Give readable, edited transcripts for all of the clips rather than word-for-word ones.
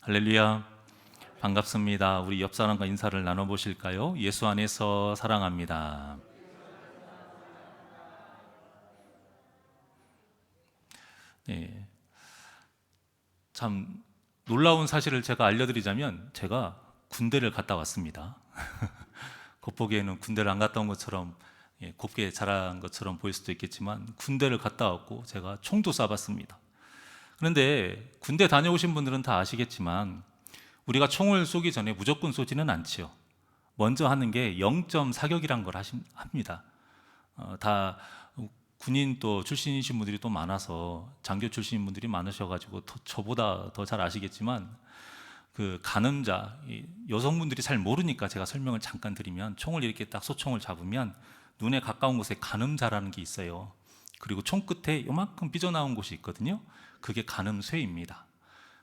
할렐루야, 반갑습니다. 우리 옆 사람과 인사를 나눠보실까요? 예수 안에서 사랑합니다. 네, 참 놀라운 사실을 제가 알려드리자면 제가 군대를 갔다 왔습니다. 겉보기에는 군대를 안 갔다 온 것처럼 곱게 자란 것처럼 보일 수도 있겠지만 군대를 갔다 왔고 제가 총도 쏴봤습니다. 그런데 군대 다녀오신 분들은 다 아시겠지만 우리가 총을 쏘기 전에 무조건 쏘지는 않지요. 먼저 하는 게 0.사격이란 걸 합니다. 다 군인 또 출신이신 분들이 또 많아서 장교 출신인 분들이 많으셔가지고 저보다 더 잘 아시겠지만 그 가늠자, 여성분들이 잘 모르니까 제가 설명을 잠깐 드리면 총을 이렇게 딱 소총을 잡으면 눈에 가까운 곳에 가늠자라는 게 있어요. 그리고 총 끝에 요만큼 삐져나온 곳이 있거든요. 그게 가늠쇠입니다.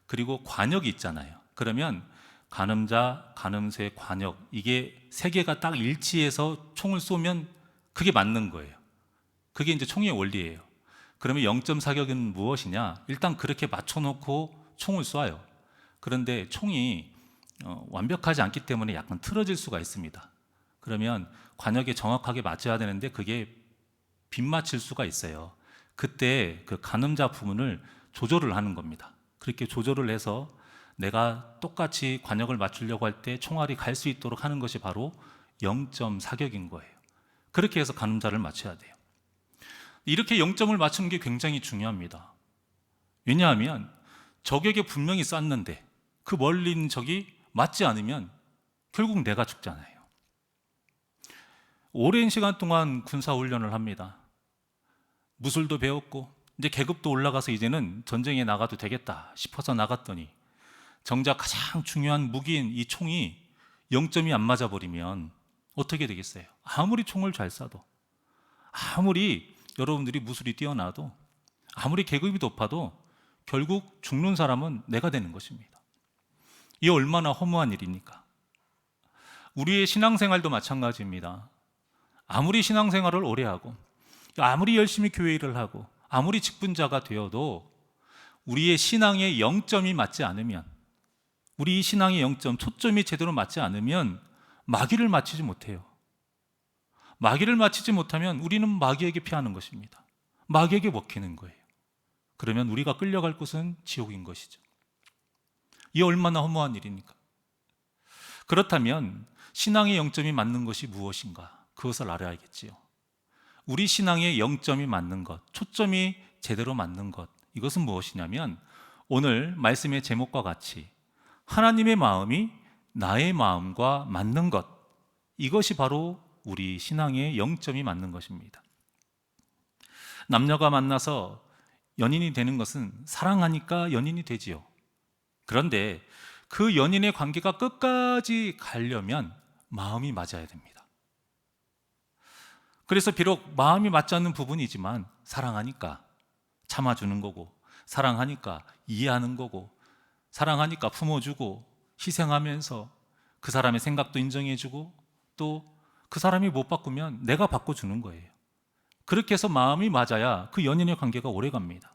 그리고 관역이 있잖아요. 그러면 가늠자, 가늠쇠, 관역 이게 세 개가 딱 일치해서 총을 쏘면 그게 맞는 거예요. 그게 이제 총의 원리예요. 그러면 0.사격은 무엇이냐? 일단 그렇게 맞춰놓고 총을 쏴요. 그런데 총이 완벽하지 않기 때문에 약간 틀어질 수가 있습니다. 그러면 관역에 정확하게 맞춰야 되는데 그게 빗맞힐 수가 있어요. 그때 그 가늠자 부분을 조절을 하는 겁니다. 그렇게 조절을 해서 내가 똑같이 관역을 맞추려고 할 때 총알이 갈 수 있도록 하는 것이 바로 0.사격인 거예요. 그렇게 해서 가늠자를 맞춰야 돼요. 이렇게 0점을 맞추는 게 굉장히 중요합니다. 왜냐하면 적에게 분명히 쐈는데 그 멀리 있는 적이 맞지 않으면 결국 내가 죽잖아요. 오랜 시간 동안 군사훈련을 합니다. 무술도 배웠고 이제 계급도 올라가서 이제는 전쟁에 나가도 되겠다 싶어서 나갔더니 정작 가장 중요한 무기인 이 총이 0점이 안 맞아버리면 어떻게 되겠어요? 아무리 총을 잘 쏴도, 아무리 여러분들이 무술이 뛰어나도, 아무리 계급이 높아도 결국 죽는 사람은 내가 되는 것입니다. 이게 얼마나 허무한 일입니까? 우리의 신앙생활도 마찬가지입니다. 아무리 신앙생활을 오래 하고 아무리 열심히 교회 일을 하고 아무리 직분자가 되어도 우리의 신앙의 0점이 맞지 않으면, 우리 신앙의 0점, 초점이 제대로 맞지 않으면 마귀를 맞추지 못해요. 마귀를 맞추지 못하면 우리는 마귀에게 피하는 것입니다. 마귀에게 먹히는 거예요. 그러면 우리가 끌려갈 곳은 지옥인 것이죠. 이 얼마나 허무한 일입니까? 그렇다면 신앙의 0점이 맞는 것이 무엇인가? 그것을 알아야겠지요. 우리 신앙의 0점이 맞는 것, 초점이 제대로 맞는 것, 이것은 무엇이냐면 오늘 말씀의 제목과 같이 하나님의 마음이 나의 마음과 맞는 것, 이것이 바로 우리 신앙의 0점이 맞는 것입니다. 남녀가 만나서 연인이 되는 것은 사랑하니까 연인이 되지요. 그런데 그 연인의 관계가 끝까지 가려면 마음이 맞아야 됩니다. 그래서 비록 마음이 맞지 않는 부분이지만 사랑하니까 참아주는 거고, 사랑하니까 이해하는 거고, 사랑하니까 품어주고 희생하면서 그 사람의 생각도 인정해주고 또 그 사람이 못 바꾸면 내가 바꿔주는 거예요. 그렇게 해서 마음이 맞아야 그 연인의 관계가 오래 갑니다.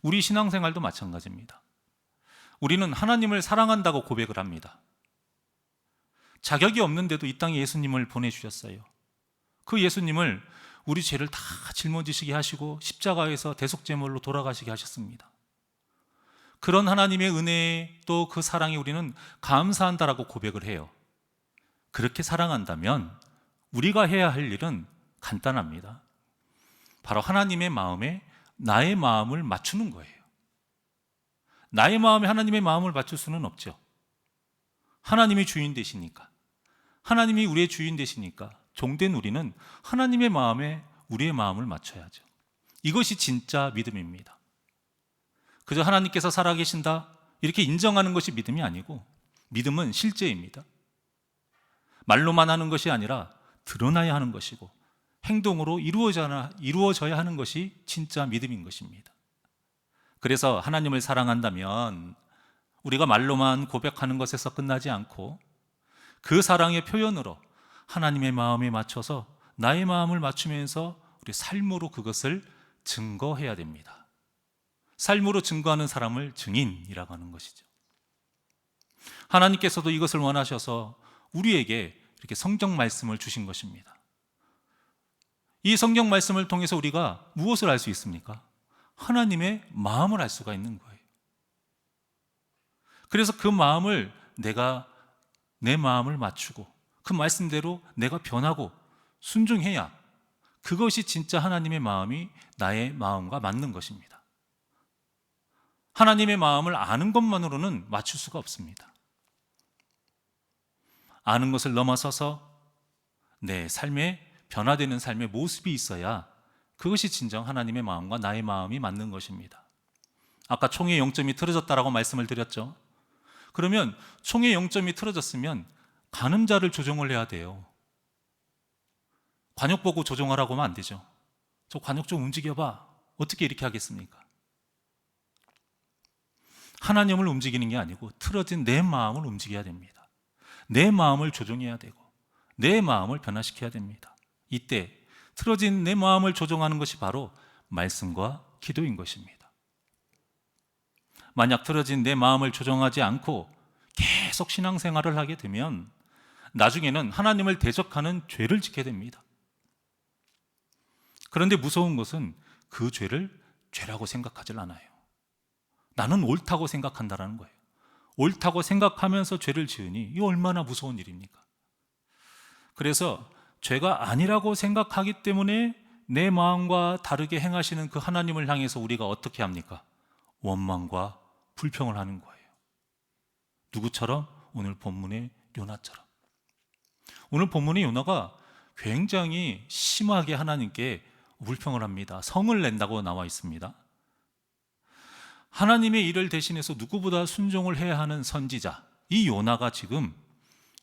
우리 신앙생활도 마찬가지입니다. 우리는 하나님을 사랑한다고 고백을 합니다. 자격이 없는데도 이 땅에 예수님을 보내주셨어요. 그 예수님을 우리 죄를 다 짊어지시게 하시고 십자가에서 대속제물로 돌아가시게 하셨습니다. 그런 하나님의 은혜에 또 그 사랑에 우리는 감사한다라고 고백을 해요. 그렇게 사랑한다면 우리가 해야 할 일은 간단합니다. 바로 하나님의 마음에 나의 마음을 맞추는 거예요. 나의 마음에 하나님의 마음을 맞출 수는 없죠. 하나님이 주인 되시니까, 하나님이 우리의 주인 되시니까 종된 우리는 하나님의 마음에 우리의 마음을 맞춰야죠. 이것이 진짜 믿음입니다. 그저 하나님께서 살아계신다 이렇게 인정하는 것이 믿음이 아니고, 믿음은 실제입니다. 말로만 하는 것이 아니라 드러나야 하는 것이고 행동으로 이루어져야 하는 것이 진짜 믿음인 것입니다. 그래서 하나님을 사랑한다면 우리가 말로만 고백하는 것에서 끝나지 않고 그 사랑의 표현으로 하나님의 마음에 맞춰서 나의 마음을 맞추면서 우리 삶으로 그것을 증거해야 됩니다. 삶으로 증거하는 사람을 증인이라고 하는 것이죠. 하나님께서도 이것을 원하셔서 우리에게 이렇게 성경 말씀을 주신 것입니다. 이 성경 말씀을 통해서 우리가 무엇을 알 수 있습니까? 하나님의 마음을 알 수가 있는 거예요. 그래서 그 마음을 내 마음을 맞추고 그 말씀대로 내가 변하고 순종해야 그것이 진짜 하나님의 마음이 나의 마음과 맞는 것입니다. 하나님의 마음을 아는 것만으로는 맞출 수가 없습니다. 아는 것을 넘어서서 내 삶에 변화되는 삶의 모습이 있어야 그것이 진정 하나님의 마음과 나의 마음이 맞는 것입니다. 아까 총의 0점이 틀어졌다라고 말씀을 드렸죠. 그러면 총의 0점이 틀어졌으면 가늠자를 조정을 해야 돼요. 관역 보고 조정하라고 하면 안 되죠. 저 관역 좀 움직여봐. 어떻게 이렇게 하겠습니까? 하나님을 움직이는 게 아니고 틀어진 내 마음을 움직여야 됩니다. 내 마음을 조정해야 되고 내 마음을 변화시켜야 됩니다. 이때 틀어진 내 마음을 조정하는 것이 바로 말씀과 기도인 것입니다. 만약 틀어진 내 마음을 조정하지 않고 계속 신앙생활을 하게 되면 나중에는 하나님을 대적하는 죄를 짓게 됩니다. 그런데 무서운 것은 그 죄를 죄라고 생각하질 않아요. 나는 옳다고 생각한다라는 거예요. 옳다고 생각하면서 죄를 지으니 이게 얼마나 무서운 일입니까? 그래서 죄가 아니라고 생각하기 때문에 내 마음과 다르게 행하시는 그 하나님을 향해서 우리가 어떻게 합니까? 원망과 불평을 하는 거예요. 누구처럼? 오늘 본문의 요나처럼. 오늘 본문의 요나가 굉장히 심하게 하나님께 불평을 합니다. 성을 낸다고 나와 있습니다. 하나님의 일을 대신해서 누구보다 순종을 해야 하는 선지자, 이 요나가 지금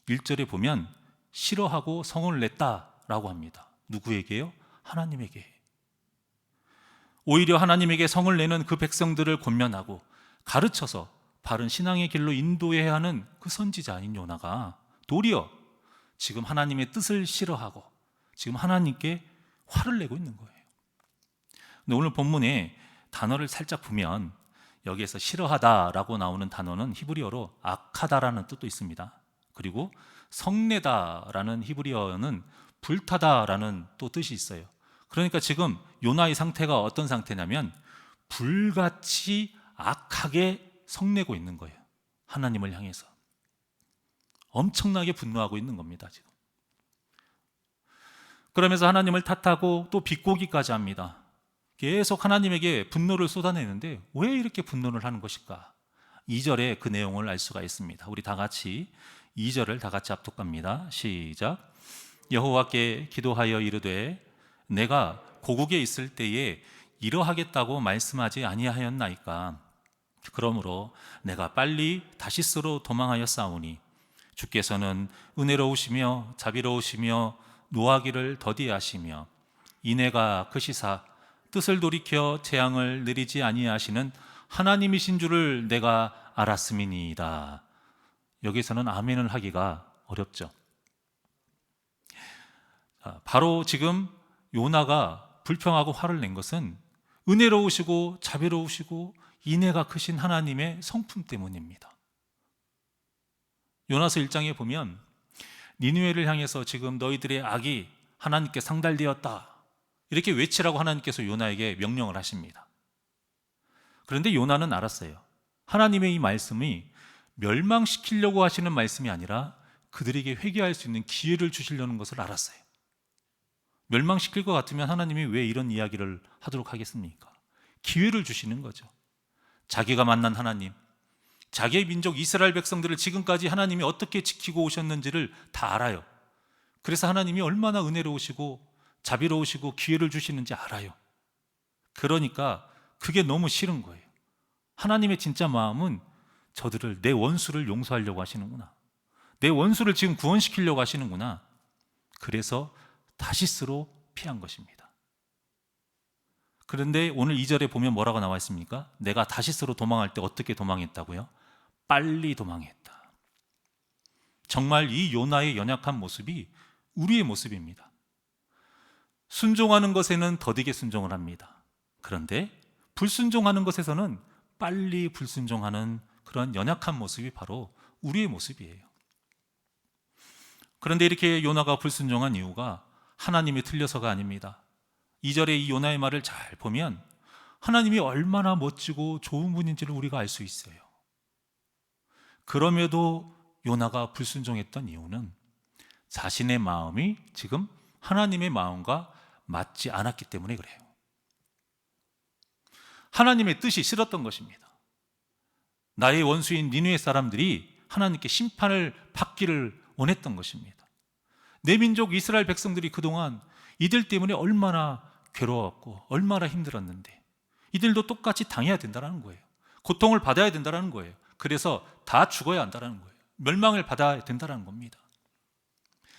1절에 보면 싫어하고 성을 냈다라고 합니다. 누구에게요? 하나님에게. 오히려 하나님에게 성을 내는 그 백성들을 권면하고 가르쳐서 바른 신앙의 길로 인도해야 하는 그 선지자인 요나가 도리어 지금 하나님의 뜻을 싫어하고 지금 하나님께 화를 내고 있는 거예요. 근데 오늘 본문에 단어를 살짝 보면 여기에서 싫어하다라고 나오는 단어는 히브리어로 악하다라는 뜻도 있습니다. 그리고 성내다라는 히브리어는 불타다라는 또 뜻이 있어요. 그러니까 지금 요나의 상태가 어떤 상태냐면 불같이 악하게 성내고 있는 거예요. 하나님을 향해서 엄청나게 분노하고 있는 겁니다. 지금 그러면서 하나님을 탓하고 또 비꼬기까지 합니다. 계속 하나님에게 분노를 쏟아내는데 왜 이렇게 분노를 하는 것일까? 2절에 그 내용을 알 수가 있습니다. 우리 다 같이 2절을 다 같이 압독합니다. 시작. 여호와께 기도하여 이르되 내가 고국에 있을 때에 이러하겠다고 말씀하지 아니하였나이까? 그러므로 내가 빨리 다시스로 도망하였사오니 주께서는 은혜로우시며 자비로우시며 노하기를 더디하시며 인애가 크시사 뜻을 돌이켜 재앙을 내리지 아니하시는 하나님이신 줄을 내가 알았음이니이다. 여기서는 아멘을 하기가 어렵죠. 바로 지금 요나가 불평하고 화를 낸 것은 은혜로우시고 자비로우시고 인애가 크신 하나님의 성품 때문입니다. 요나서 1장에 보면 니느웨를 향해서 지금 너희들의 악이 하나님께 상달되었다 이렇게 외치라고 하나님께서 요나에게 명령을 하십니다. 그런데 요나는 알았어요. 하나님의 이 말씀이 멸망시키려고 하시는 말씀이 아니라 그들에게 회개할 수 있는 기회를 주시려는 것을 알았어요. 멸망시킬 것 같으면 하나님이 왜 이런 이야기를 하도록 하겠습니까? 기회를 주시는 거죠. 자기가 만난 하나님, 자기의 민족 이스라엘 백성들을 지금까지 하나님이 어떻게 지키고 오셨는지를 다 알아요. 그래서 하나님이 얼마나 은혜로우시고 자비로우시고 기회를 주시는지 알아요. 그러니까 그게 너무 싫은 거예요. 하나님의 진짜 마음은 저들을, 내 원수를 용서하려고 하시는구나, 내 원수를 지금 구원시키려고 하시는구나. 그래서 다시스로 피한 것입니다. 그런데 오늘 2절에 보면 뭐라고 나와 있습니까? 내가 다시스로 도망할 때 어떻게 도망했다고요? 빨리 도망했다. 정말 이 요나의 연약한 모습이 우리의 모습입니다. 순종하는 것에는 더디게 순종을 합니다. 그런데 불순종하는 것에서는 빨리 불순종하는 그런 연약한 모습이 바로 우리의 모습이에요. 그런데 이렇게 요나가 불순종한 이유가 하나님이 틀려서가 아닙니다. 2절의 이 요나의 말을 잘 보면 하나님이 얼마나 멋지고 좋은 분인지를 우리가 알 수 있어요. 그럼에도 요나가 불순종했던 이유는 자신의 마음이 지금 하나님의 마음과 맞지 않았기 때문에 그래요. 하나님의 뜻이 싫었던 것입니다. 나의 원수인 니느웨 사람들이 하나님께 심판을 받기를 원했던 것입니다. 내 민족 이스라엘 백성들이 그동안 이들 때문에 얼마나 괴로웠고 얼마나 힘들었는데 이들도 똑같이 당해야 된다는 거예요. 고통을 받아야 된다는 거예요. 그래서 다 죽어야 한다는 거예요. 멸망을 받아야 된다는 겁니다.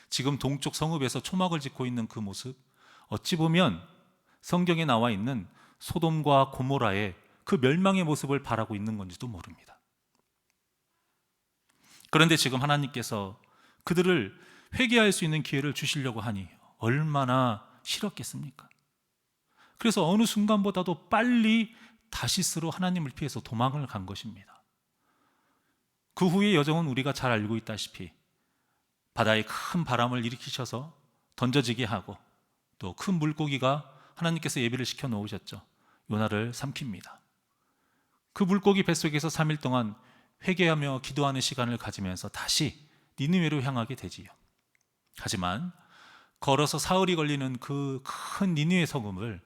지금 동쪽 성읍에서 초막을 짓고 있는 그 모습, 어찌 보면 성경에 나와 있는 소돔과 고모라의 그 멸망의 모습을 바라고 있는 건지도 모릅니다. 그런데 지금 하나님께서 그들을 회개할 수 있는 기회를 주시려고 하니 얼마나 싫었겠습니까? 그래서 어느 순간보다도 빨리 다시스로 하나님을 피해서 도망을 간 것입니다. 그 후의 여정은 우리가 잘 알고 있다시피 바다에 큰 바람을 일으키셔서 던져지게 하고 또 큰 물고기가 하나님께서 예비를 시켜 놓으셨죠. 요나를 삼킵니다. 그 물고기 뱃속에서 3일 동안 회개하며 기도하는 시간을 가지면서 다시 니느웨로 향하게 되지요. 하지만 걸어서 사흘이 걸리는 그 큰 니느웨 성읍을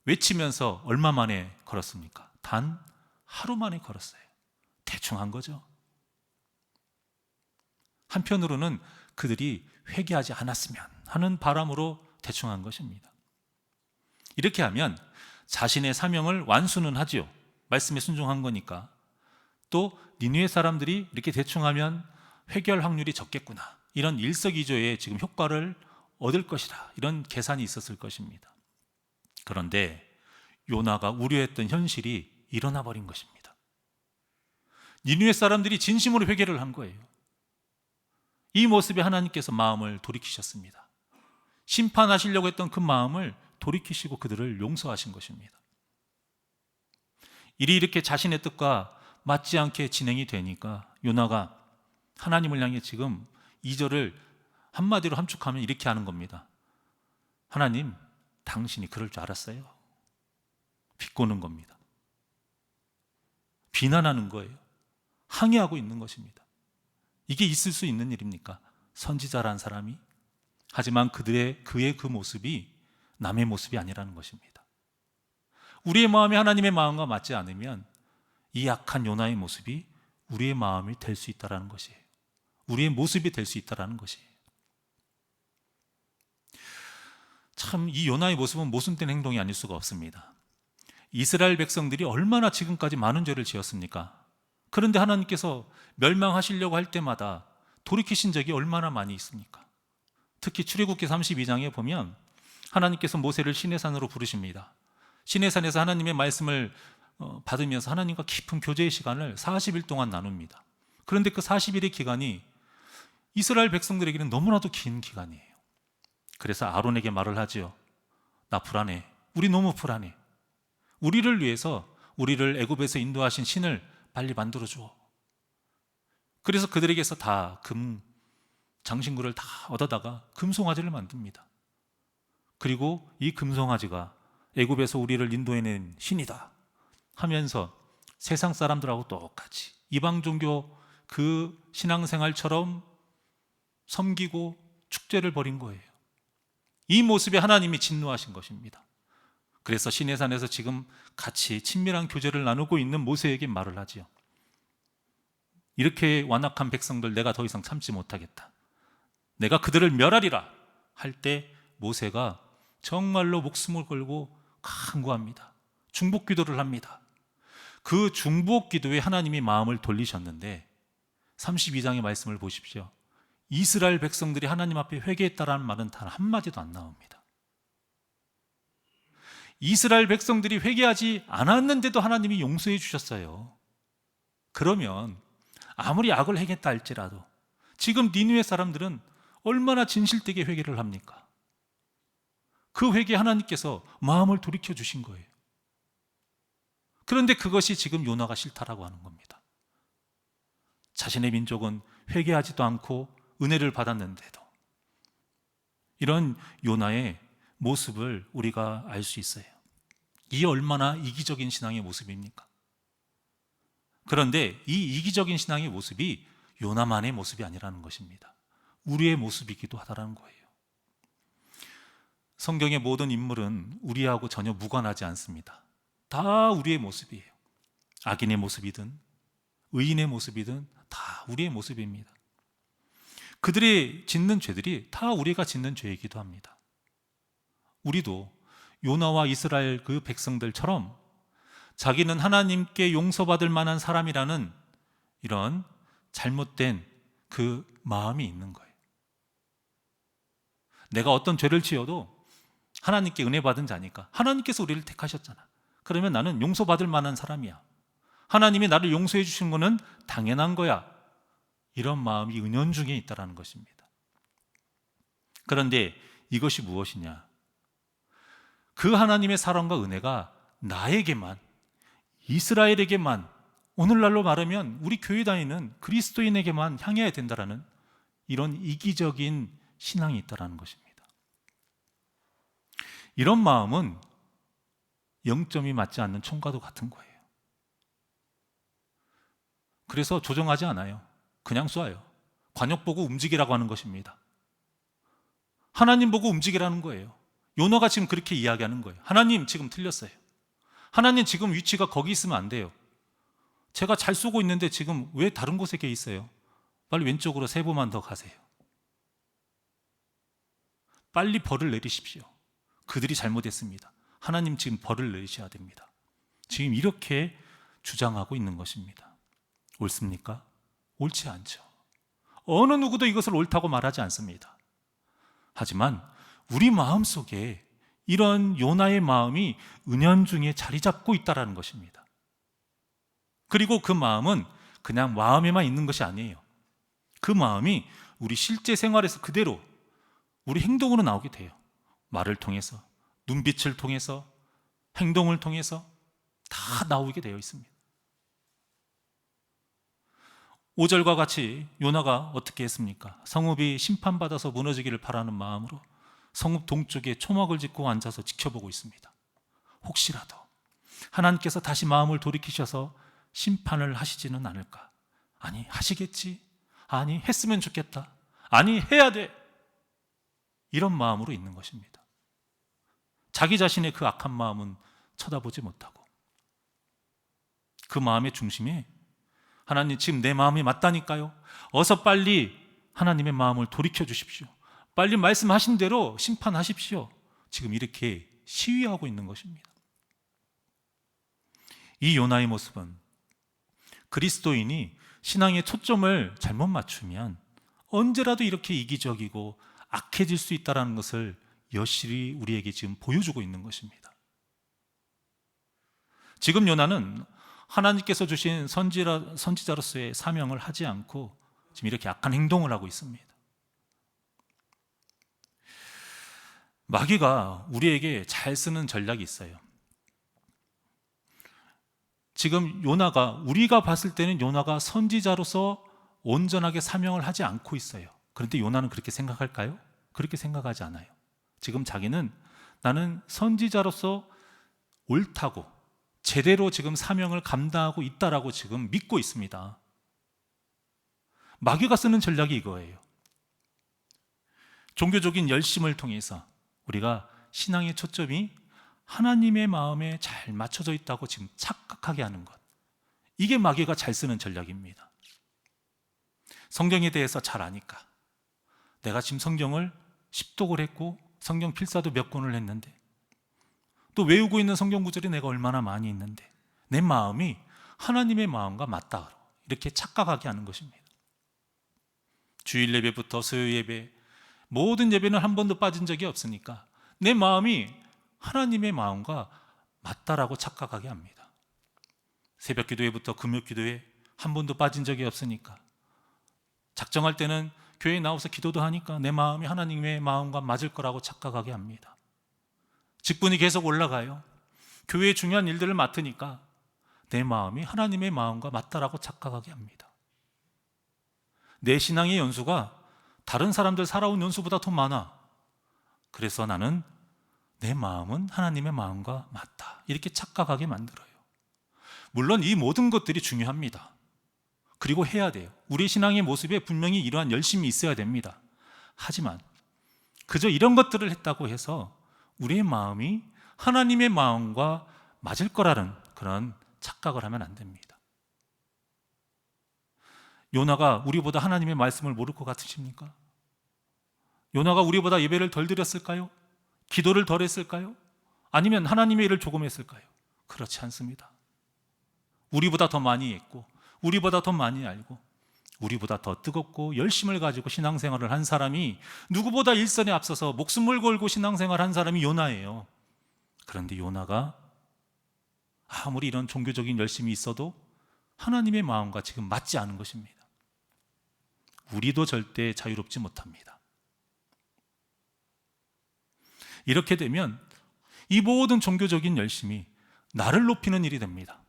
외치면서 얼마 만에 걸었습니까? 단 하루 만에 걸었어요. 대충 한 거죠. 한편으로는 그들이 회개하지 않았으면 하는 바람으로 대충 한 것입니다. 이렇게 하면 자신의 사명을 완수는 하지요. 말씀에 순종한 거니까. 또 니느웨 사람들이 이렇게 대충 하면 회개할 확률이 적겠구나. 이런 일석이조의 지금 효과를 얻을 것이다. 이런 계산이 있었을 것입니다. 그런데 요나가 우려했던 현실이 일어나 버린 것입니다. 니느웨 사람들이 진심으로 회개를 한 거예요. 이 모습에 하나님께서 마음을 돌이키셨습니다. 심판하시려고 했던 그 마음을 돌이키시고 그들을 용서하신 것입니다. 일이 이렇게 자신의 뜻과 맞지 않게 진행이 되니까 요나가 하나님을 향해 지금 2절을 한마디로 함축하면 이렇게 하는 겁니다. 하나님, 당신이 그럴 줄 알았어요. 비꼬는 겁니다. 비난하는 거예요. 항의하고 있는 것입니다. 이게 있을 수 있는 일입니까? 선지자란 사람이? 하지만 그의 그 모습이 남의 모습이 아니라는 것입니다. 우리의 마음이 하나님의 마음과 맞지 않으면 이 약한 요나의 모습이 우리의 마음이 될 수 있다는 것이에요. 우리의 모습이 될 수 있다는 것이에요. 참 이 요나의 모습은 모순된 행동이 아닐 수가 없습니다. 이스라엘 백성들이 얼마나 지금까지 많은 죄를 지었습니까? 그런데 하나님께서 멸망하시려고 할 때마다 돌이키신 적이 얼마나 많이 있습니까? 특히 출애굽기 32장에 보면 하나님께서 모세를 시내산으로 부르십니다. 시내산에서 하나님의 말씀을 받으면서 하나님과 깊은 교제의 시간을 40일 동안 나눕니다. 그런데 그 40일의 기간이 이스라엘 백성들에게는 너무나도 긴 기간이에요. 그래서 아론에게 말을 하지요. 나 불안해. 우리 너무 불안해. 우리를 위해서 우리를 애굽에서 인도하신 신을 빨리 만들어줘. 그래서 그들에게서 다 장신구를 다 얻어다가 금송아지를 만듭니다. 그리고 이 금송아지가 애굽에서 우리를 인도해낸 신이다 하면서 세상 사람들하고 똑같이 이방 종교 그 신앙생활처럼 섬기고 축제를 벌인 거예요. 이 모습에 하나님이 진노하신 것입니다. 그래서 시내산에서 지금 같이 친밀한 교제를 나누고 있는 모세에게 말을 하지요. 이렇게 완악한 백성들 내가 더 이상 참지 못하겠다. 내가 그들을 멸하리라 할 때 모세가 정말로 목숨을 걸고 간구합니다. 중복 기도를 합니다. 그 중복 기도에 하나님이 마음을 돌리셨는데 32장의 말씀을 보십시오. 이스라엘 백성들이 하나님 앞에 회개했다라는 말은 단 한마디도 안 나옵니다. 이스라엘 백성들이 회개하지 않았는데도 하나님이 용서해 주셨어요. 그러면 아무리 악을 행했다 할지라도 지금 니느웨 사람들은 얼마나 진실되게 회개를 합니까? 그 회개에 하나님께서 마음을 돌이켜 주신 거예요. 그런데 그것이 지금 요나가 싫다라고 하는 겁니다. 자신의 민족은 회개하지도 않고 은혜를 받았는데도. 이런 요나의 모습을 우리가 알 수 있어요. 이게 얼마나 이기적인 신앙의 모습입니까? 그런데 이 이기적인 신앙의 모습이 요나만의 모습이 아니라는 것입니다. 우리의 모습이기도 하다는 거예요. 성경의 모든 인물은 우리하고 전혀 무관하지 않습니다. 다 우리의 모습이에요. 악인의 모습이든 의인의 모습이든 다 우리의 모습입니다. 그들이 짓는 죄들이 다 우리가 짓는 죄이기도 합니다. 우리도 요나와 이스라엘 그 백성들처럼 자기는 하나님께 용서받을 만한 사람이라는 이런 잘못된 그 마음이 있는 거예요. 내가 어떤 죄를 지어도 하나님께 은혜 받은 자니까, 하나님께서 우리를 택하셨잖아. 그러면 나는 용서받을 만한 사람이야. 하나님이 나를 용서해 주신 거는 당연한 거야. 이런 마음이 은연중에 있다는 것입니다. 그런데 이것이 무엇이냐? 그 하나님의 사랑과 은혜가 나에게만, 이스라엘에게만, 오늘날로 말하면 우리 교회 다니는 그리스도인에게만 향해야 된다는 이런 이기적인 신앙이 있다는 것입니다. 이런 마음은 0점이 맞지 않는 총과도 같은 거예요. 그래서 조정하지 않아요. 그냥 쏴요. 관역 보고 움직이라고 하는 것입니다. 하나님 보고 움직이라는 거예요. 요나가 지금 그렇게 이야기하는 거예요. 하나님 지금 틀렸어요. 하나님 지금 위치가 거기 있으면 안 돼요. 제가 잘 쏘고 있는데 지금 왜 다른 곳에 계 있어요? 빨리 왼쪽으로 3보만 더 가세요. 빨리 벌을 내리십시오. 그들이 잘못했습니다. 하나님 지금 벌을 내리셔야 됩니다. 지금 이렇게 주장하고 있는 것입니다. 옳습니까? 옳지 않죠. 어느 누구도 이것을 옳다고 말하지 않습니다. 하지만 우리 마음속에 이런 요나의 마음이 은연중에 자리 잡고 있다는 것입니다. 그리고 그 마음은 그냥 마음에만 있는 것이 아니에요. 그 마음이 우리 실제 생활에서 그대로 우리 행동으로 나오게 돼요. 말을 통해서, 눈빛을 통해서, 행동을 통해서 다 나오게 되어 있습니다. 5절과 같이 요나가 어떻게 했습니까? 성읍이 심판받아서 무너지기를 바라는 마음으로 성읍 동쪽에 초막을 짓고 앉아서 지켜보고 있습니다. 혹시라도 하나님께서 다시 마음을 돌이키셔서 심판을 하시지는 않을까? 아니, 하시겠지. 아니, 했으면 좋겠다. 아니, 해야 돼. 이런 마음으로 있는 것입니다. 자기 자신의 그 악한 마음은 쳐다보지 못하고 그 마음의 중심에 하나님, 지금 내 마음이 맞다니까요. 어서 빨리 하나님의 마음을 돌이켜 주십시오. 빨리 말씀하신 대로 심판하십시오. 지금 이렇게 시위하고 있는 것입니다. 이 요나의 모습은 그리스도인이 신앙의 초점을 잘못 맞추면 언제라도 이렇게 이기적이고 악해질 수 있다는 것을 여실히 우리에게 지금 보여주고 있는 것입니다. 지금 요나는 하나님께서 주신 선지자로서의 사명을 하지 않고 지금 이렇게 악한 행동을 하고 있습니다. 마귀가 우리에게 잘 쓰는 전략이 있어요. 지금 요나가, 우리가 봤을 때는 요나가 선지자로서 온전하게 사명을 하지 않고 있어요. 그런데 요나는 그렇게 생각할까요? 그렇게 생각하지 않아요. 지금 자기는 나는 선지자로서 옳다고 제대로 지금 사명을 감당하고 있다라고 지금 믿고 있습니다. 마귀가 쓰는 전략이 이거예요. 종교적인 열심을 통해서 우리가 신앙의 초점이 하나님의 마음에 잘 맞춰져 있다고 지금 착각하게 하는 것, 이게 마귀가 잘 쓰는 전략입니다. 성경에 대해서 잘 아니까, 내가 지금 성경을 십독을 했고 성경 필사도 몇 권을 했는데, 또 외우고 있는 성경 구절이 내가 얼마나 많이 있는데 내 마음이 하나님의 마음과 맞다, 이렇게 착각하게 하는 것입니다. 주일 예배부터 수요 예배, 모든 예배는 한 번도 빠진 적이 없으니까 내 마음이 하나님의 마음과 맞다라고 착각하게 합니다. 새벽 기도회부터 금요 기도회 한 번도 빠진 적이 없으니까, 작정할 때는 교회에 나와서 기도도 하니까 내 마음이 하나님의 마음과 맞을 거라고 착각하게 합니다. 직분이 계속 올라가요. 교회의 중요한 일들을 맡으니까 내 마음이 하나님의 마음과 맞다라고 착각하게 합니다. 내 신앙의 연수가 다른 사람들 살아온 연수보다 더 많아. 그래서 나는 내 마음은 하나님의 마음과 맞다, 이렇게 착각하게 만들어요. 물론 이 모든 것들이 중요합니다. 그리고 해야 돼요. 우리 신앙의 모습에 분명히 이러한 열심이 있어야 됩니다. 하지만 그저 이런 것들을 했다고 해서 우리의 마음이 하나님의 마음과 맞을 거라는 그런 착각을 하면 안 됩니다. 요나가 우리보다 하나님의 말씀을 모를 것 같으십니까? 요나가 우리보다 예배를 덜 드렸을까요? 기도를 덜 했을까요? 아니면 하나님의 일을 조금 했을까요? 그렇지 않습니다. 우리보다 더 많이 했고, 우리보다 더 많이 알고, 우리보다 더 뜨겁고 열심을 가지고 신앙생활을 한 사람이, 누구보다 일선에 앞서서 목숨을 걸고 신앙생활을 한 사람이 요나예요. 그런데 요나가 아무리 이런 종교적인 열심이 있어도 하나님의 마음과 지금 맞지 않은 것입니다. 우리도 절대 자유롭지 못합니다. 이렇게 되면 이 모든 종교적인 열심이 나를 높이는 일이 됩니다.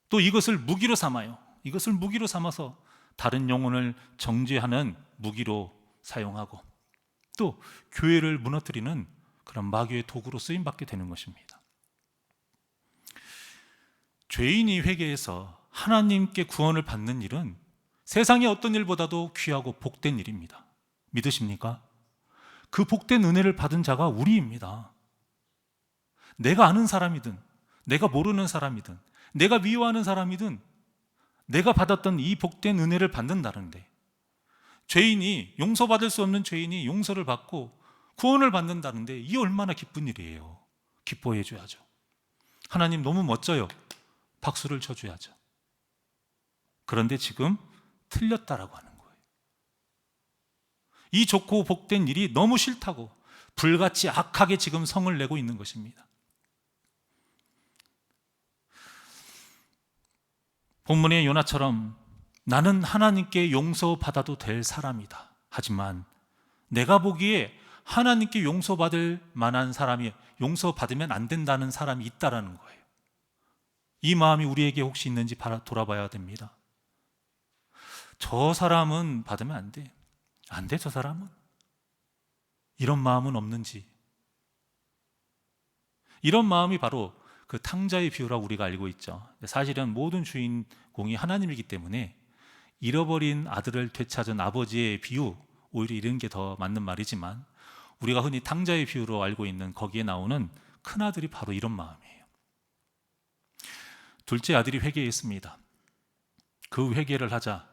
또 이것을 무기로 삼아요. 이것을 무기로 삼아서 다른 영혼을 정죄하는 무기로 사용하고, 또 교회를 무너뜨리는 그런 마귀의 도구로 쓰임받게 되는 것입니다. 죄인이 회개해서 하나님께 구원을 받는 일은 세상의 어떤 일보다도 귀하고 복된 일입니다. 믿으십니까? 그 복된 은혜를 받은 자가 우리입니다. 내가 아는 사람이든 내가 모르는 사람이든 내가 미워하는 사람이든 내가 받았던 이 복된 은혜를 받는다는데, 죄인이, 용서받을 수 없는 죄인이 용서를 받고 구원을 받는다는데 이 얼마나 기쁜 일이에요. 기뻐해 줘야죠. 하나님 너무 멋져요. 박수를 쳐줘야죠. 그런데 지금 틀렸다라고 하는 거예요. 이 좋고 복된 일이 너무 싫다고 불같이 악하게 지금 성을 내고 있는 것입니다. 본문의 요나처럼 나는 하나님께 용서받아도 될 사람이다. 하지만 내가 보기에 하나님께 용서받을 만한 사람이, 용서받으면 안 된다는 사람이 있다라는 거예요. 이 마음이 우리에게 혹시 있는지 돌아봐야 됩니다. 저 사람은 받으면 안 돼. 안 돼, 저 사람은. 이런 마음은 없는지. 이런 마음이 바로 그 탕자의 비유라고 우리가 알고 있죠. 사실은 모든 주인공이 하나님이기 때문에 잃어버린 아들을 되찾은 아버지의 비유, 오히려 이런 게 더 맞는 말이지만, 우리가 흔히 탕자의 비유로 알고 있는 거기에 나오는 큰아들이 바로 이런 마음이에요. 둘째 아들이 회개했습니다. 그 회개를 하자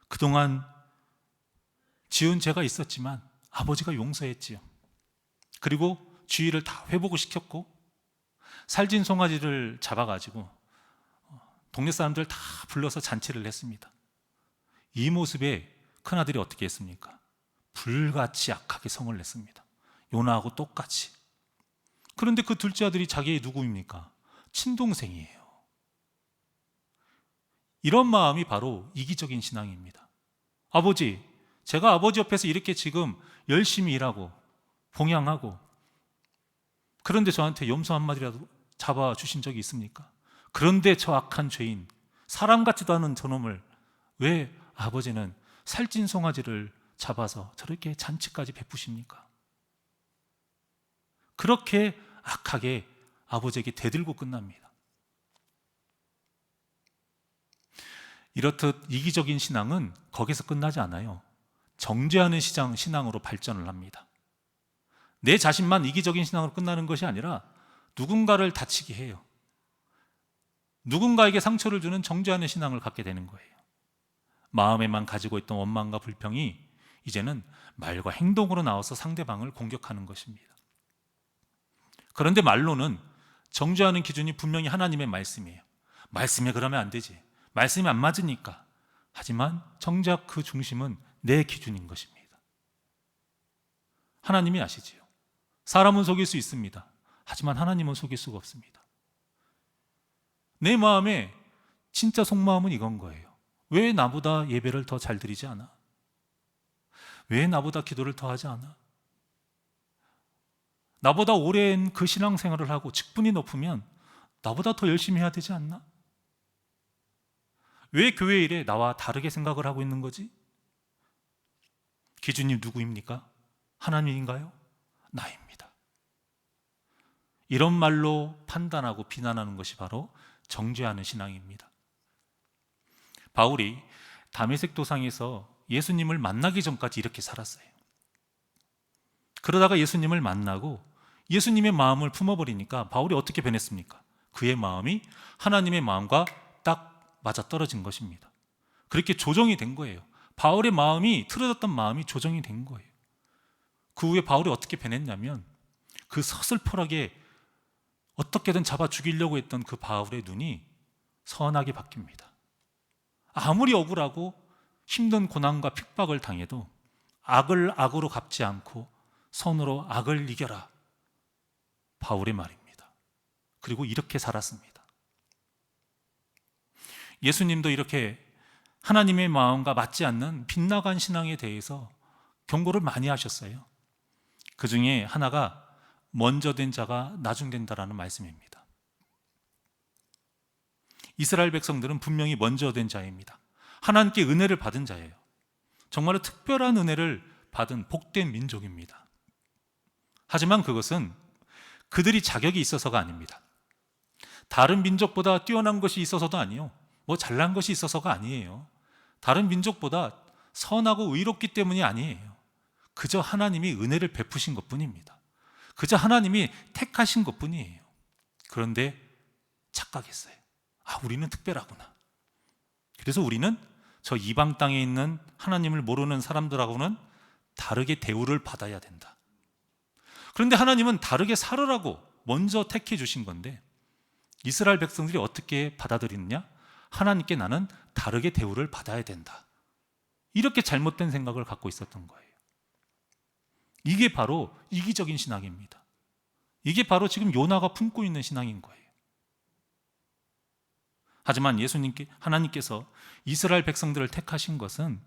그동안 지은 죄가 있었지만 아버지가 용서했지요. 그리고 주의를 다 회복을 시켰고, 살진 송아지를 잡아가지고 동네 사람들 다 불러서 잔치를 했습니다. 이 모습에 큰아들이 어떻게 했습니까? 불같이 악하게 성을 냈습니다. 요나하고 똑같이. 그런데 그 둘째 아들이 자기의 누구입니까? 친동생이에요. 이런 마음이 바로 이기적인 신앙입니다. 아버지, 제가 아버지 옆에서 이렇게 지금 열심히 일하고 봉양하고, 그런데 저한테 염소 한 마리라도 잡아주신 적이 있습니까? 그런데 저 악한 죄인, 사람 같지도 않은 저놈을 왜 아버지는 살찐 송아지를 잡아서 저렇게 잔치까지 베푸십니까? 그렇게 악하게 아버지에게 대들고 끝납니다. 이렇듯 이기적인 신앙은 거기서 끝나지 않아요. 정죄하는 신앙으로 발전을 합니다. 내 자신만 이기적인 신앙으로 끝나는 것이 아니라 누군가를 다치게 해요. 누군가에게 상처를 주는 정죄하는 신앙을 갖게 되는 거예요. 마음에만 가지고 있던 원망과 불평이 이제는 말과 행동으로 나와서 상대방을 공격하는 것입니다. 그런데 말로는 정죄하는 기준이 분명히 하나님의 말씀이에요. 말씀에 그러면 안 되지. 말씀이 안 맞으니까. 하지만 정작 그 중심은 내 기준인 것입니다. 하나님이 아시지요. 사람은 속일 수 있습니다. 하지만 하나님은 속일 수가 없습니다. 내 마음에 진짜 속마음은 이건 거예요. 왜 나보다 예배를 더 잘 드리지 않아? 왜 나보다 기도를 더 하지 않아? 나보다 오랜 그 신앙생활을 하고 직분이 높으면 나보다 더 열심히 해야 되지 않나? 왜 교회 일에 나와 다르게 생각을 하고 있는 거지? 기준이 누구입니까? 하나님인가요? 나입니다. 이런 말로 판단하고 비난하는 것이 바로 정죄하는 신앙입니다. 바울이 다메섹 도상에서 예수님을 만나기 전까지 이렇게 살았어요. 그러다가 예수님을 만나고 예수님의 마음을 품어버리니까 바울이 어떻게 변했습니까? 그의 마음이 하나님의 마음과 딱 맞아떨어진 것입니다. 그렇게 조정이 된 거예요. 바울의 마음이, 틀어졌던 마음이 조정이 된 거예요. 그 후에 바울이 어떻게 변했냐면 그 서슬퍼하게 어떻게든 잡아 죽이려고 했던 그 바울의 눈이 선하게 바뀝니다. 아무리 억울하고 힘든 고난과 핍박을 당해도 악을 악으로 갚지 않고 선으로 악을 이겨라. 바울의 말입니다. 그리고 이렇게 살았습니다. 예수님도 이렇게 하나님의 마음과 맞지 않는 빗나간 신앙에 대해서 경고를 많이 하셨어요. 그 중에 하나가 먼저 된 자가 나중된다라는 말씀입니다. 이스라엘 백성들은 분명히 먼저 된 자입니다. 하나님께 은혜를 받은 자예요. 정말로 특별한 은혜를 받은 복된 민족입니다. 하지만 그것은 그들이 자격이 있어서가 아닙니다. 다른 민족보다 뛰어난 것이 있어서도 아니요, 뭐 잘난 것이 있어서가 아니에요. 다른 민족보다 선하고 의롭기 때문이 아니에요. 그저 하나님이 은혜를 베푸신 것뿐입니다. 그저 하나님이 택하신 것뿐이에요. 그런데 착각했어요. 우리는 특별하구나. 그래서 우리는 저 이방 땅에 있는 하나님을 모르는 사람들하고는 다르게 대우를 받아야 된다. 그런데 하나님은 다르게 살으라고 먼저 택해 주신 건데 이스라엘 백성들이 어떻게 받아들이느냐? 하나님께 나는 다르게 대우를 받아야 된다. 이렇게 잘못된 생각을 갖고 있었던 거예요. 이게 바로 이기적인 신앙입니다. 이게 바로 지금 요나가 품고 있는 신앙인 거예요. 하지만 하나님께서 이스라엘 백성들을 택하신 것은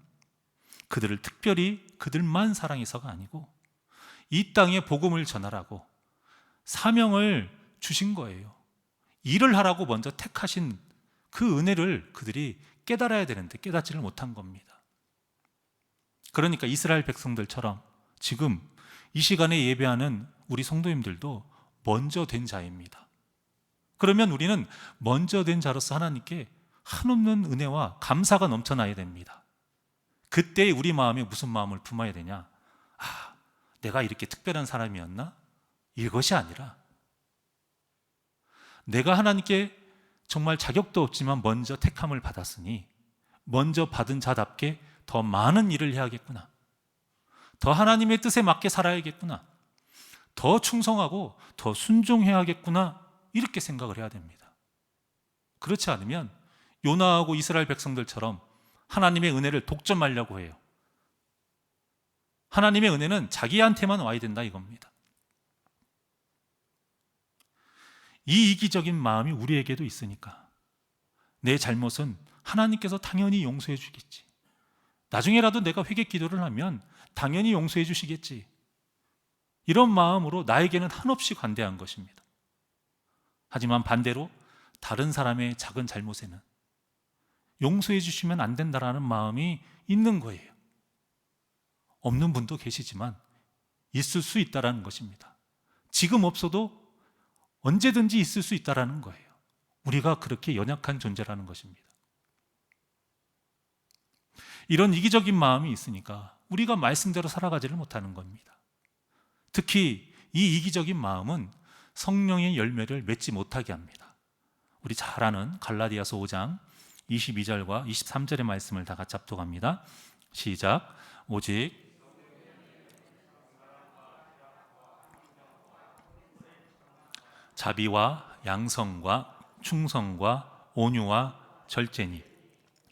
그들을 특별히 그들만 사랑해서가 아니고 이 땅에 복음을 전하라고 사명을 주신 거예요. 일을 하라고 먼저 택하신 그 은혜를 그들이 깨달아야 되는데 깨닫지를 못한 겁니다. 그러니까 이스라엘 백성들처럼 지금 이 시간에 예배하는 우리 성도님들도 먼저 된 자입니다. 그러면 우리는 먼저 된 자로서 하나님께 한없는 은혜와 감사가 넘쳐나야 됩니다. 그때 우리 마음에 무슨 마음을 품어야 되냐? 내가 이렇게 특별한 사람이었나? 이것이 아니라 내가 하나님께 정말 자격도 없지만 먼저 택함을 받았으니 먼저 받은 자답게 더 많은 일을 해야겠구나. 더 하나님의 뜻에 맞게 살아야겠구나. 더 충성하고 더 순종해야겠구나. 이렇게 생각을 해야 됩니다. 그렇지 않으면 요나하고 이스라엘 백성들처럼 하나님의 은혜를 독점하려고 해요. 하나님의 은혜는 자기한테만 와야 된다 이겁니다. 이 이기적인 마음이 우리에게도 있으니까 내 잘못은 하나님께서 당연히 용서해 주겠지. 나중에라도 내가 회개 기도를 하면 당연히 용서해 주시겠지. 이런 마음으로 나에게는 한없이 관대한 것입니다. 하지만 반대로 다른 사람의 작은 잘못에는 용서해 주시면 안 된다라는 마음이 있는 거예요. 없는 분도 계시지만 있을 수 있다라는 것입니다. 지금 없어도 언제든지 있을 수 있다라는 거예요. 우리가 그렇게 연약한 존재라는 것입니다. 이런 이기적인 마음이 있으니까 우리가 말씀대로 살아가지를 못하는 겁니다. 특히 이 이기적인 마음은 성령의 열매를 맺지 못하게 합니다. 우리 잘 아는 갈라디아서 5장 22절과 23절의 말씀을 다 같이 합독합니다. 시작. 오직 자비와 양성과 충성과 온유와 절제니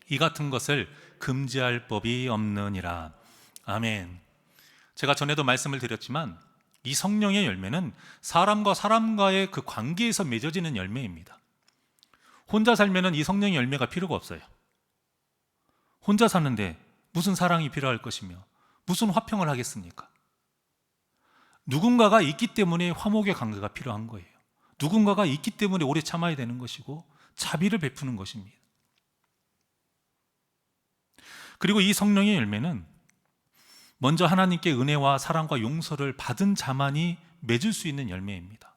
이 같은 것을 금지할 법이 없느니라. 아멘. 제가 전에도 말씀을 드렸지만 이 성령의 열매는 사람과 사람과의 그 관계에서 맺어지는 열매입니다. 혼자 살면은 이 성령의 열매가 필요가 없어요. 혼자 사는데 무슨 사랑이 필요할 것이며 무슨 화평을 하겠습니까? 누군가가 있기 때문에 화목의 관계가 필요한 거예요. 누군가가 있기 때문에 오래 참아야 되는 것이고 자비를 베푸는 것입니다. 그리고 이 성령의 열매는 먼저 하나님께 은혜와 사랑과 용서를 받은 자만이 맺을 수 있는 열매입니다.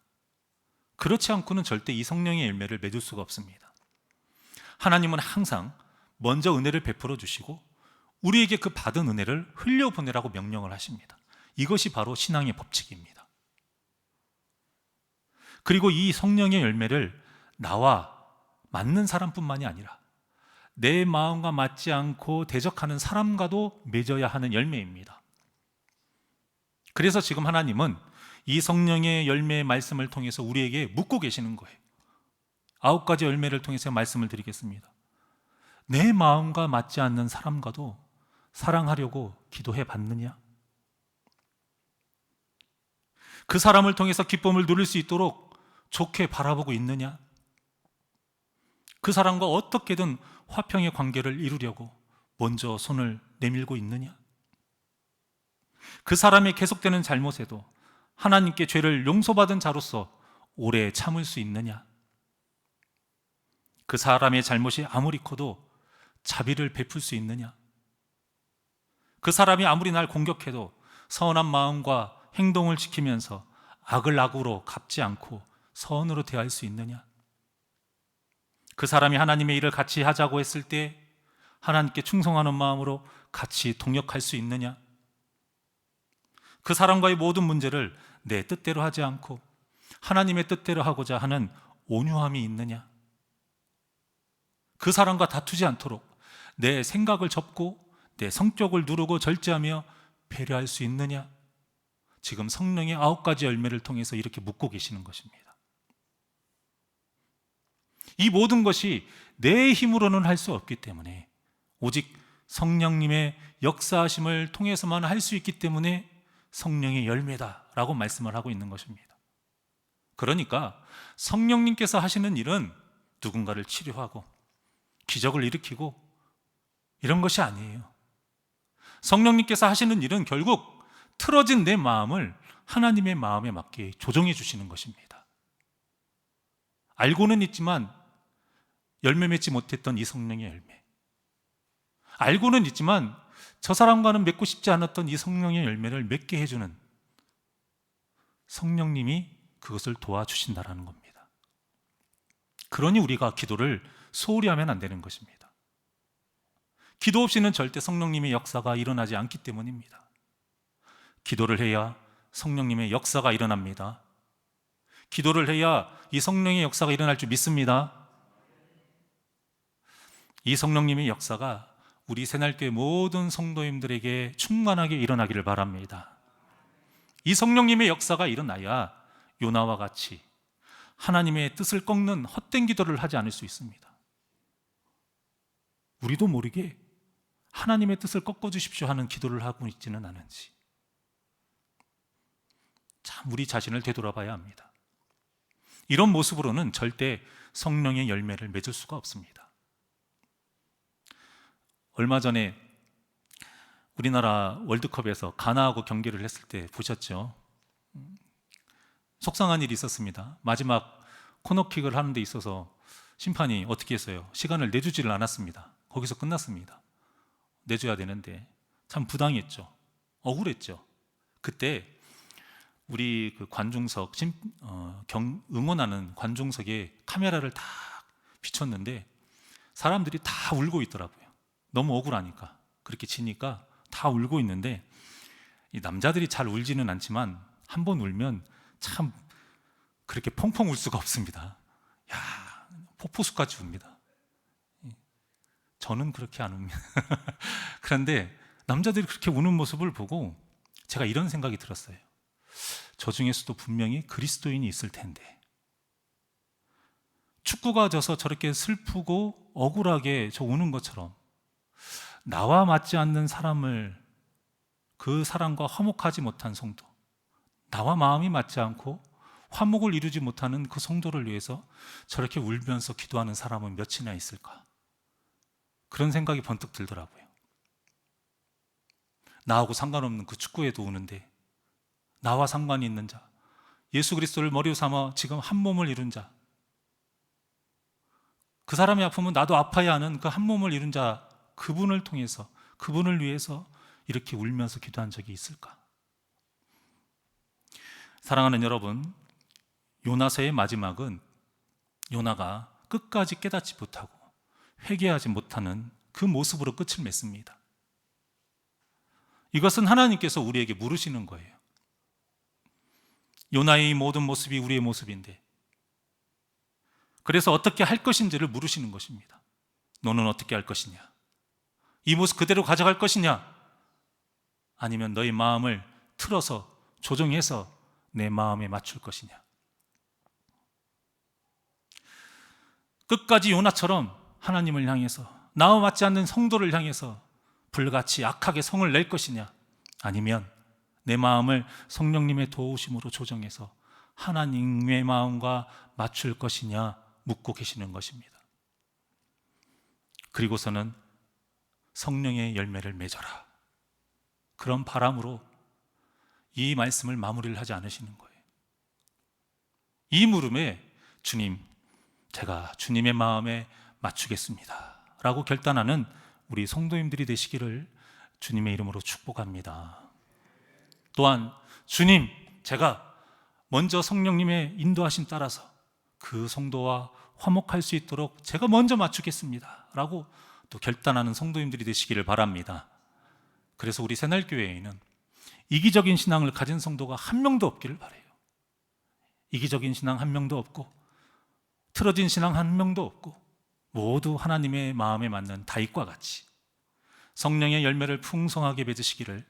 그렇지 않고는 절대 이 성령의 열매를 맺을 수가 없습니다. 하나님은 항상 먼저 은혜를 베풀어 주시고 우리에게 그 받은 은혜를 흘려보내라고 명령을 하십니다. 이것이 바로 신앙의 법칙입니다. 그리고 이 성령의 열매를 나와 맞는 사람뿐만이 아니라 내 마음과 맞지 않고 대적하는 사람과도 맺어야 하는 열매입니다. 그래서 지금 하나님은 이 성령의 열매의 말씀을 통해서 우리에게 묻고 계시는 거예요. 9가지 열매를 통해서 말씀을 드리겠습니다. 내 마음과 맞지 않는 사람과도 사랑하려고 기도해 봤느냐? 그 사람을 통해서 기쁨을 누릴 수 있도록 좋게 바라보고 있느냐? 그 사람과 어떻게든 화평의 관계를 이루려고 먼저 손을 내밀고 있느냐? 그 사람의 계속되는 잘못에도 하나님께 죄를 용서받은 자로서 오래 참을 수 있느냐? 그 사람의 잘못이 아무리 커도 자비를 베풀 수 있느냐? 그 사람이 아무리 날 공격해도 선한 마음과 행동을 지키면서 악을 악으로 갚지 않고 선으로 대할 수 있느냐? 그 사람이 하나님의 일을 같이 하자고 했을 때 하나님께 충성하는 마음으로 같이 동역할 수 있느냐? 그 사람과의 모든 문제를 내 뜻대로 하지 않고 하나님의 뜻대로 하고자 하는 온유함이 있느냐? 그 사람과 다투지 않도록 내 생각을 접고 내 성격을 누르고 절제하며 배려할 수 있느냐? 지금 성령의 9가지 열매를 통해서 이렇게 묻고 계시는 것입니다. 이 모든 것이 내 힘으로는 할 수 없기 때문에 오직 성령님의 역사하심을 통해서만 할 수 있기 때문에 성령의 열매다라고 말씀을 하고 있는 것입니다. 그러니까 성령님께서 하시는 일은 누군가를 치료하고 기적을 일으키고 이런 것이 아니에요. 성령님께서 하시는 일은 결국 틀어진 내 마음을 하나님의 마음에 맞게 조정해 주시는 것입니다. 알고는 있지만 열매 맺지 못했던 이 성령의 열매, 알고는 있지만 저 사람과는 맺고 싶지 않았던 이 성령의 열매를 맺게 해주는 성령님이 그것을 도와주신다라는 겁니다. 그러니 우리가 기도를 소홀히 하면 안 되는 것입니다. 기도 없이는 절대 성령님의 역사가 일어나지 않기 때문입니다. 기도를 해야 성령님의 역사가 일어납니다. 기도를 해야 이 성령의 역사가 일어날 줄 믿습니다. 이 성령님의 역사가 우리 새날교회 모든 성도님들에게 충만하게 일어나기를 바랍니다. 이 성령님의 역사가 일어나야 요나와 같이 하나님의 뜻을 꺾는 헛된 기도를 하지 않을 수 있습니다. 우리도 모르게 하나님의 뜻을 꺾어주십시오 하는 기도를 하고 있지는 않은지 참 우리 자신을 되돌아봐야 합니다. 이런 모습으로는 절대 성령의 열매를 맺을 수가 없습니다. 얼마 전에 우리나라 월드컵에서 가나하고 경기를 했을 때 보셨죠? 속상한 일이 있었습니다. 마지막 코너킥을 하는 데 있어서 심판이 어떻게 했어요? 시간을 내주지를 않았습니다. 거기서 끝났습니다. 내줘야 되는데 참 부당했죠. 억울했죠. 그때 우리 그 관중석 응원하는 관중석에 카메라를 다 비췄는데 사람들이 다 울고 있더라고요. 너무 억울하니까. 그렇게 치니까 다 울고 있는데 이 남자들이 잘 울지는 않지만 한 번 울면 참 그렇게 펑펑 울 수가 없습니다. 야, 폭포수까지 웁니다. 저는 그렇게 안 웁니다. 그런데 남자들이 그렇게 우는 모습을 보고 제가 이런 생각이 들었어요. 저 중에서도 분명히 그리스도인이 있을 텐데 축구가 져서 저렇게 슬프고 억울하게 저 우는 것처럼 나와 맞지 않는 사람을, 그 사람과 화목하지 못한 성도, 나와 마음이 맞지 않고 화목을 이루지 못하는 그 성도를 위해서 저렇게 울면서 기도하는 사람은 몇이나 있을까? 그런 생각이 번뜩 들더라고요. 나하고 상관없는 그 축구에도 우는데 나와 상관이 있는 자, 예수 그리스도를 머리로 삼아 지금 한 몸을 이룬 자, 그 사람이 아프면 나도 아파야 하는 그 한 몸을 이룬 자, 그분을 통해서 그분을 위해서 이렇게 울면서 기도한 적이 있을까? 사랑하는 여러분, 요나서의 마지막은 요나가 끝까지 깨닫지 못하고 회개하지 못하는 그 모습으로 끝을 맺습니다. 이것은 하나님께서 우리에게 물으시는 거예요. 요나의 모든 모습이 우리의 모습인데, 그래서 어떻게 할 것인지를 물으시는 것입니다. 너는 어떻게 할 것이냐? 이 모습 그대로 가져갈 것이냐? 아니면 너의 마음을 틀어서 조정해서 내 마음에 맞출 것이냐? 끝까지 요나처럼 하나님을 향해서, 나와 맞지 않는 성도를 향해서 불같이 악하게 성을 낼 것이냐? 아니면 내 마음을 성령님의 도우심으로 조정해서 하나님의 마음과 맞출 것이냐 묻고 계시는 것입니다. 그리고서는 성령의 열매를 맺어라, 그런 바람으로 이 말씀을 마무리를 하지 않으시는 거예요. 이 물음에 주님, 제가 주님의 마음에 맞추겠습니다 라고 결단하는 우리 성도님들이 되시기를 주님의 이름으로 축복합니다. 또한 주님, 제가 먼저 성령님의 인도하심 따라서 그 성도와 화목할 수 있도록 제가 먼저 맞추겠습니다 라고 또 결단하는 성도님들이 되시기를 바랍니다. 그래서 우리 새날교회에는 이기적인 신앙을 가진 성도가 한 명도 없기를 바라요. 이기적인 신앙 한 명도 없고 틀어진 신앙 한 명도 없고, 모두 하나님의 마음에 맞는 다윗과 같이 성령의 열매를 풍성하게 맺으시기를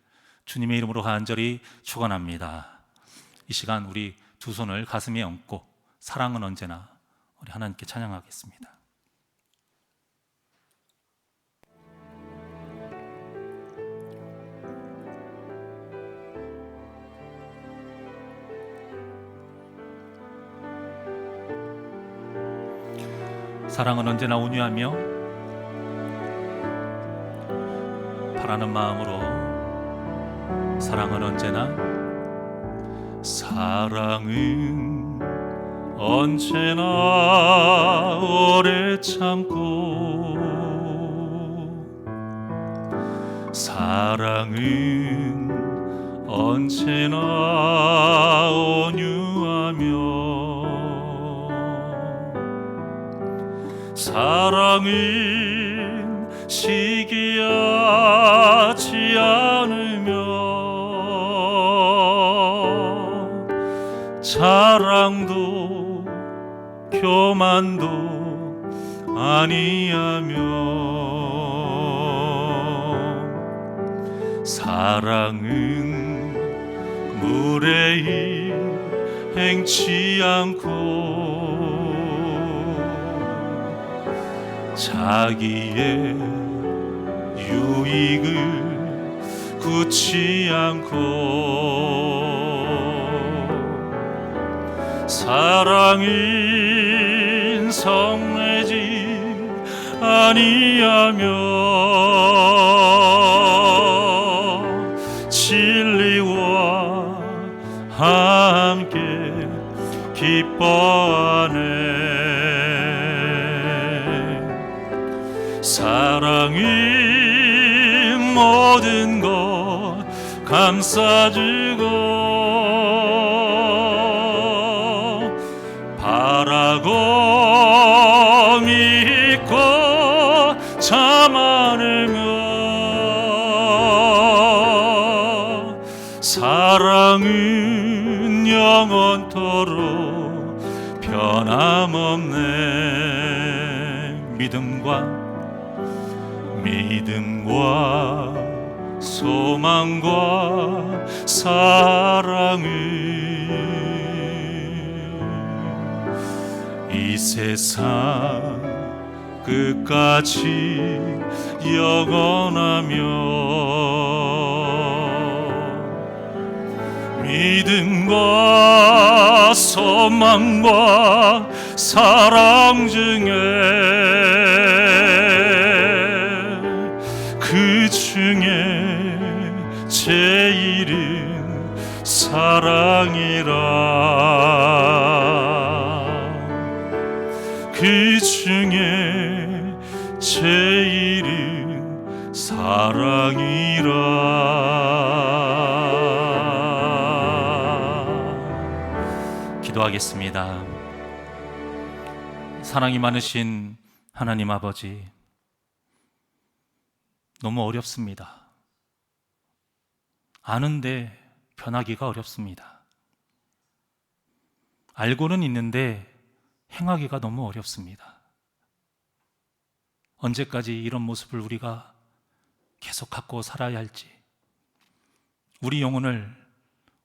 주님의 이름으로 간절히 축원합니다. 이 시간 우리 두 손을 가슴에 얹고 사랑은 언제나 우리 하나님께 찬양하겠습니다. 사랑은 언제나 온유하며 바라는 마음으로, 사랑은 언제나, 사랑은 언제나 오래 참고, 사랑은 언제나 온유하며, 사랑은 시기하지 않으며, 자랑도 교만도 아니하며, 사랑은 무례히 행치 않고, 자기의 유익을 굳지 않고, 사랑은 성내지 아니하며, 진리와 함께 기뻐하네. 사랑은 모든 것 감싸주고, 바라고 믿고 참아내며, 사랑은 영원토록 변함없네. 믿음과 소망과 사랑은 이 세상 끝까지 영원하며, 믿음과 소망과 사랑 중에 그 중에 제일은 사랑이라. 그 중에 제일은 사랑이라. 사랑이라. 기도하겠습니다. 사랑이 많으신 하나님 아버지, 너무 어렵습니다. 아는데 변하기가 어렵습니다. 알고는 있는데 행하기가 너무 어렵습니다. 언제까지 이런 모습을 우리가 계속 갖고 살아야 할지, 우리 영혼을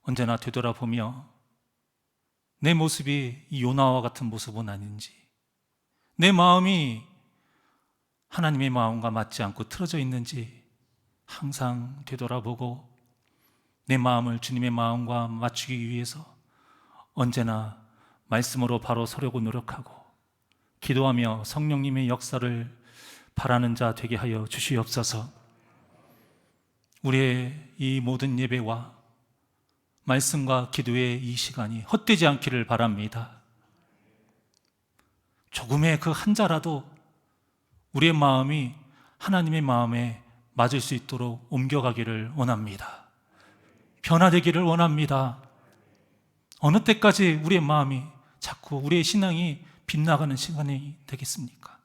언제나 되돌아보며 내 모습이 이 요나와 같은 모습은 아닌지, 내 마음이 하나님의 마음과 맞지 않고 틀어져 있는지 항상 되돌아보고 내 마음을 주님의 마음과 맞추기 위해서 언제나 말씀으로 바로 서려고 노력하고 기도하며 성령님의 역사를 바라는 자 되게 하여 주시옵소서. 우리의 이 모든 예배와 말씀과 기도의 이 시간이 헛되지 않기를 바랍니다. 조금의 그 한 자라도 우리의 마음이 하나님의 마음에 맞을 수 있도록 옮겨가기를 원합니다. 변화되기를 원합니다. 어느 때까지 우리의 마음이 자꾸 우리의 신앙이 빗나가는 시간이 되겠습니까?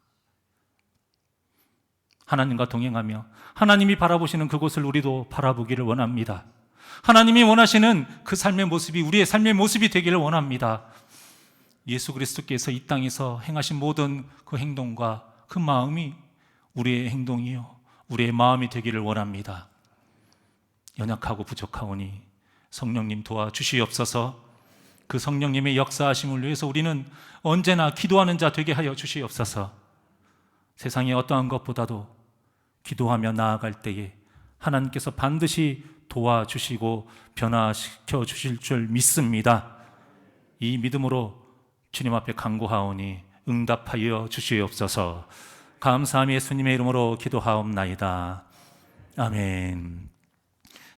하나님과 동행하며 하나님이 바라보시는 그곳을 우리도 바라보기를 원합니다. 하나님이 원하시는 그 삶의 모습이 우리의 삶의 모습이 되기를 원합니다. 예수 그리스도께서 이 땅에서 행하신 모든 그 행동과 그 마음이 우리의 행동이요 우리의 마음이 되기를 원합니다. 연약하고 부족하오니 성령님 도와주시옵소서. 그 성령님의 역사하심을 위해서 우리는 언제나 기도하는 자 되게 하여 주시옵소서. 세상의 어떠한 것보다도 기도하며 나아갈 때에 하나님께서 반드시 도와주시고 변화시켜 주실 줄 믿습니다. 이 믿음으로 주님 앞에 간구하오니 응답하여 주시옵소서. 감사함이 예수님의 이름으로 기도하옵나이다. 아멘.